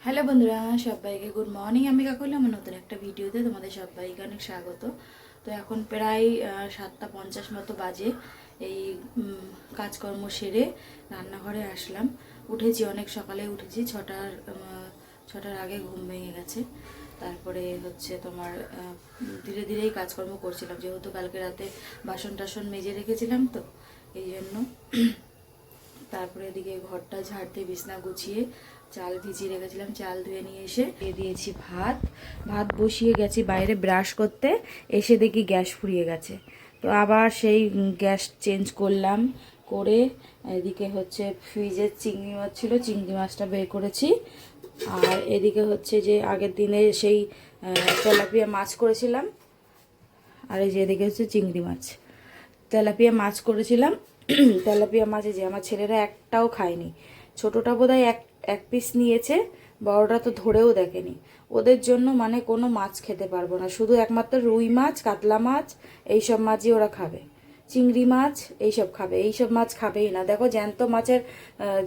Hello বন্ধুরা, সবাইকে good morning. আমি কাকুলি আমার নতুন একটা ভিডিওতে তোমাদের সবাইকে অনেক স্বাগত। তো এখন প্রায় 7:50 মতো বাজে। এই কাজকর্ম সেরে রান্নাঘরে আসলাম। উঠেছি, অনেক সকালে উঠেছি, ছটার আগে ঘুম ভেঙে গেছে। তারপরে হচ্ছে তোমার ধীরে ধীরেই কাজকর্ম করছিলাম, যেহেতু কালকে রাতে বাসন টাসন মেজে রেখেছিলাম, তো এই জন্য। তারপরে এদিকে ঘরটা ঝাড় দিয়ে বিছনা গুছিয়ে চাল ভিজিয়ে রেখেছিলাম, চাল ধুয়ে নিয়ে এসে দিয়ে দিয়েছি ভাত বসিয়ে গেছি বাইরে ব্রাশ করতে, এসে দেখি গ্যাস ফুরিয়ে গেছে। তো আবার সেই গ্যাস চেঞ্জ করলাম, করে এদিকে হচ্ছে ফ্রিজের চিংড়ি মাছ ছিল, চিংড়ি মাছটা বের করেছি। আর এদিকে হচ্ছে যে আগের দিনে সেই তেলাপিয়া মাছ করেছিলাম, আর এই যে এদিকে হচ্ছে চিংড়ি মাছ। তেলাপিয়া মাছ করেছিলাম, তেলাপিয়া মাছে যে আমার ছেলেরা একটাও খায়নি। ছোটোটা বোধহয় এক পিস নিয়েছে, বড়টা তো ধরেও দেখেনি। ওদের জন্য মানে কোনো মাছ খেতে পারবো না, শুধু একমাত্র রুই মাছ, কাতলা মাছ, এইসব মাছই ওরা খাবে। চিংড়ি মাছ এইসব খাবে, এইসব মাছ খাবেই না। দেখো জ্যান্ত মাছের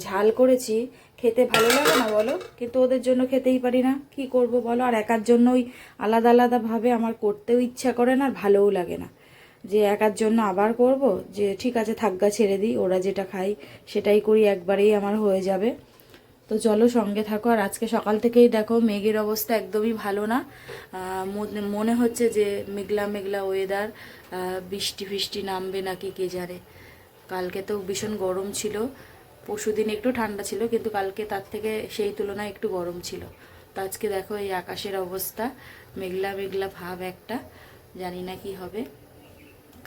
ঝাল করেছি, খেতে ভালো লাগে না বলো? কিন্তু ওদের জন্য খেতেই পারি না, কি করব বলো? আর একার জন্যই আলাদা আলাদাভাবে আমার করতেও ইচ্ছা করে না, আর ভালোও লাগে না যে একার জন্য আবার করব। যে ঠিক আছে থাকগা, ছেড়ে দিই, ওরা যেটা খায় সেটাই করি, একবারেই আমার হয়ে যাবে। তো চলো সঙ্গে থাকো। আর আজকে সকাল থেকেই দেখো মেঘের অবস্থা একদমই ভালো না। মনে হচ্ছে যে মেঘলা মেঘলা ওয়েদার, বৃষ্টি ফিষ্টি নামবে নাকি কে জানে। কালকে তো ভীষণ গরম ছিল, পরশুদিন একটু ঠান্ডা ছিল, কিন্তু কালকে তার থেকে সেই তুলনায় একটু গরম ছিল। তো আজকে দেখো এই আকাশের অবস্থা, মেঘলা মেঘলা ভাব একটা, জানি না কি হবে।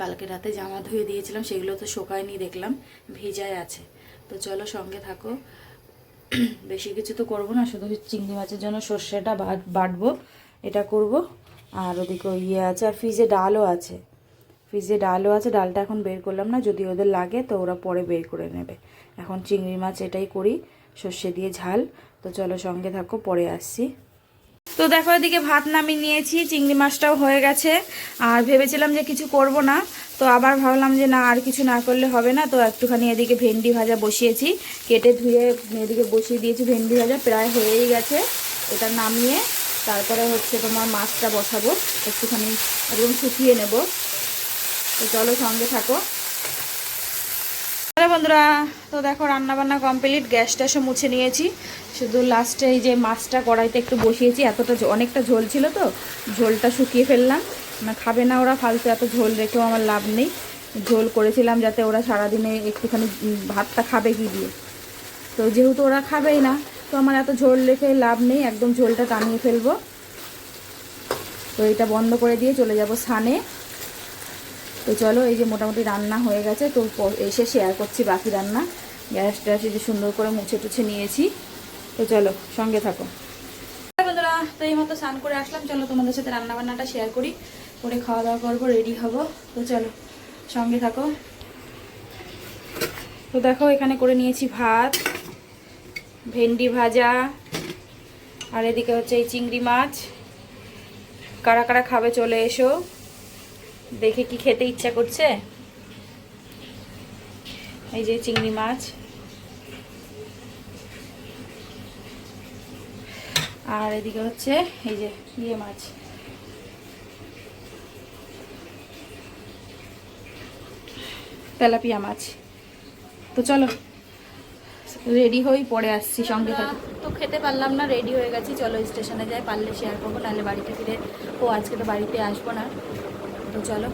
কালকে রাতে জামা ধুয়ে দিয়েছিলাম, সেগুলো তো শোকায়নি, দেখলাম ভেজায় আছে। তো চলো সঙ্গে থাকো। বেশি কিছু তো করবো না, শুধু চিংড়ি মাছের জন্য সর্ষেটা বাটবো, এটা করব। আর ওদিকে ইয়ে আছে, আর ফ্রিজে ডালও আছে। ডালটা এখন বের করলাম না, যদি ওদের লাগে তো ওরা পরে বের করে নেবে। এখন চিংড়ি মাছ এটাই করি, সর্ষে দিয়ে ঝাল। তো চলো সঙ্গে থাকো, পরে আসছি। তো দেখো এদিকে ভাত নামিয়ে নিয়েছি, চিংড়ি মাছটাও হয়ে গেছে। আর ভেবেছিলাম যে কিছু করব না, তো আবার ভাবলাম যে না, আর কিছু না করলে হবে না। তো একটুখানি এদিকে ভেন্ডি ভাজা বসিয়েছি, কেটে ধুয়ে এদিকে বসিয়ে দিয়েছি। ভেন্ডি ভাজা প্রায় হয়েই গেছে, এটা নামিয়ে তারপরে হচ্ছে তোমার মাছটা বসাবো, একটুখানি একদম শুকিয়ে নেব। তো চলো সঙ্গে থাকো। হ্যালো বন্ধুরা, তো দেখো রান্নাবান্না কমপ্লিট, গ্যাস ট্যাসও মুছে নিয়েছি। শুধু লাস্টে এই যে মাছটা কড়াইতে একটু বসিয়েছি, অনেকটা ঝোল ছিল, তো ঝোলটা শুকিয়ে ফেললাম। না খাবে না ওরা, ফালতু এত ঝোল রেখেও আমার লাভ নেই। ঝোল করেছিলাম যাতে ওরা সারাদিনে একটুখানি ভাতটা খাবে কি দিয়ে, তো যেহেতু ওরা খাবেই না, তো আমার এত ঝোল রেখে লাভ নেই, একদম ঝোলটা টানিয়ে ফেলবো। তো এটা বন্ধ করে দিয়ে চলে যাব সানে। তো চলো, এই যে মোটামুটি রান্না হয়ে গেছে, তো এসে শেয়ার করছি বাকি রান্না। গ্যাস ট্যাস যে সুন্দর করে মুছে টুছে নিয়েছি। তো চলো সঙ্গে থাকো বন্ধুরা। তো এই মতো স্নান করে আসলাম, চলো তোমাদের সাথে রান্নাবান্নাটা শেয়ার করি, করে খাওয়া দাওয়া করবো, রেডি হব। তো চলো সঙ্গে থাকো। তো দেখো এখানে করে নিয়েছি ভাত, ভেন্ডি ভাজা, আর এদিকে হচ্ছে এই চিংড়ি মাছ। কারা কারা খাবে চলে এসো, দেখে কি খেতে ইচ্ছা করছে। এই যে চিংড়ি মাছ, আর এদিকে হচ্ছে এই যে ইয়ে মাছ, তেলাপিয়া মাছ। তো চলো রেডি হই, পরে আসছি, সঙ্গে থাকো। তো খেতে পারলাম না, রেডি হয়ে গেছি, চলো স্টেশনে যাই, পারলে শেয়ার করবো, নাহলে বাড়িতে ফিরে আজকে তো বাড়িতে আসবো না। তো চলো।